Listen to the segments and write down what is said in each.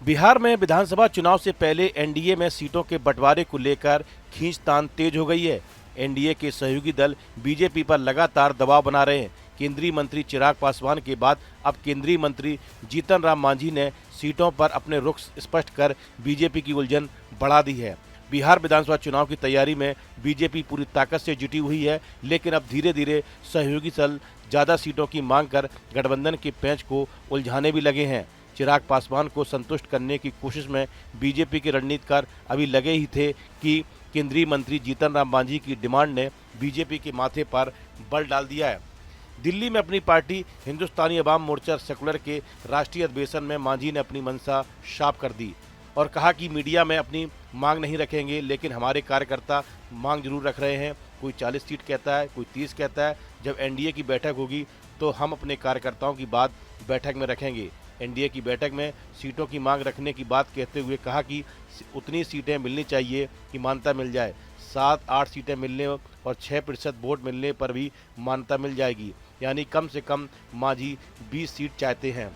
बिहार में विधानसभा चुनाव से पहले एनडीए में सीटों के बंटवारे को लेकर खींचतान तेज हो गई है। एनडीए के सहयोगी दल बीजेपी पर लगातार दबाव बना रहे हैं। केंद्रीय मंत्री चिराग पासवान के बाद अब केंद्रीय मंत्री जीतन राम मांझी ने सीटों पर अपने रुख स्पष्ट कर बीजेपी की उलझन बढ़ा दी है। बिहार विधानसभा चुनाव की तैयारी में बीजेपी पूरी ताकत से जुटी हुई है, लेकिन अब धीरे धीरे सहयोगी दल ज़्यादा सीटों की मांग कर गठबंधन के पेंच को उलझाने भी लगे हैं। चिराग पासवान को संतुष्ट करने की कोशिश में बीजेपी के रणनीतिकार अभी लगे ही थे कि केंद्रीय मंत्री जीतन राम मांझी की डिमांड ने बीजेपी के माथे पर बल डाल दिया है। दिल्ली में अपनी पार्टी हिंदुस्तानी अवाम मोर्चा सेकुलर के राष्ट्रीय अधिवेशन में मांझी ने अपनी मंशा साफ कर दी और कहा कि मीडिया में अपनी मांग नहीं रखेंगे, लेकिन हमारे कार्यकर्ता मांग जरूर रख रहे हैं। कोई 40 सीट कहता है, कोई 30 कहता है। जब एनडीए की बैठक होगी तो हम अपने कार्यकर्ताओं की बात बैठक में रखेंगे। एनडीए की बैठक में सीटों की मांग रखने की बात कहते हुए कहा कि उतनी सीटें मिलनी चाहिए कि मान्यता मिल जाए। 7-8 सीटें मिलने और 6% वोट मिलने पर भी मान्यता मिल जाएगी, यानी कम से कम मांझी 20 सीट चाहते हैं।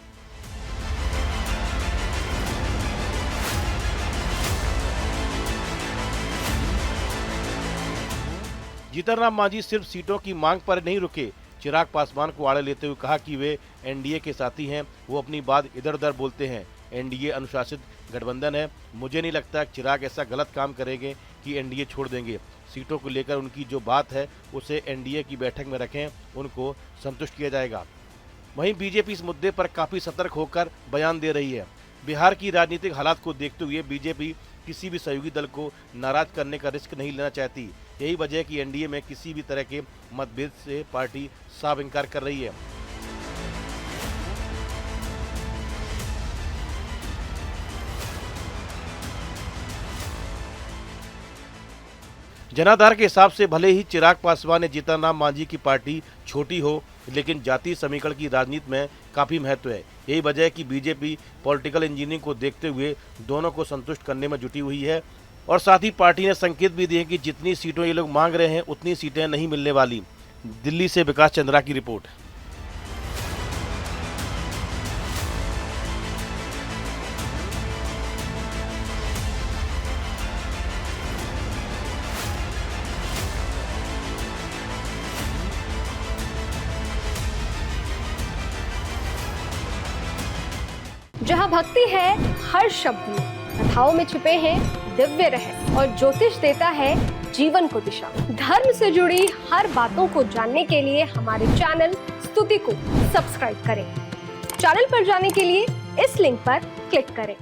जीतन राम मांझी सिर्फ सीटों की मांग पर नहीं रुके। चिराग पासवान को आड़े लेते हुए कहा कि वे एनडीए के साथी हैं, वो अपनी बात इधर उधर बोलते हैं। एनडीए अनुशासित गठबंधन है, मुझे नहीं लगता चिराग ऐसा गलत काम करेंगे कि एनडीए छोड़ देंगे। सीटों को लेकर उनकी जो बात है उसे एनडीए की बैठक में रखें, उनको संतुष्ट किया जाएगा। वहीं बीजेपी इस मुद्दे पर काफ़ी सतर्क होकर बयान दे रही है। बिहार की राजनीतिक हालात को देखते हुए बीजेपी किसी भी सहयोगी दल को नाराज करने का रिस्क नहीं लेना चाहती। यही वजह है कि एनडीए में किसी भी तरह के मतभेद से पार्टी साफ इनकार कर रही है। जनाधार के हिसाब से भले ही चिराग पासवान ने जीतन राम मांझी की पार्टी छोटी हो, लेकिन जातीय समीकरण की राजनीति में काफ़ी महत्व है। यही वजह है कि बीजेपी पॉलिटिकल इंजीनियरिंग को देखते हुए दोनों को संतुष्ट करने में जुटी हुई है और साथ ही पार्टी ने संकेत भी दिए कि जितनी सीटें ये लोग मांग रहे हैं उतनी सीटें नहीं मिलने वाली। दिल्ली से विकास चंद्रा की रिपोर्ट। जहाँ भक्ति है हर शब्द में, कथाओं में छिपे हैं दिव्य रहस्य और ज्योतिष देता है जीवन को दिशा। धर्म से जुड़ी हर बातों को जानने के लिए हमारे चैनल स्तुति को सब्सक्राइब करें। चैनल पर जाने के लिए इस लिंक पर क्लिक करें।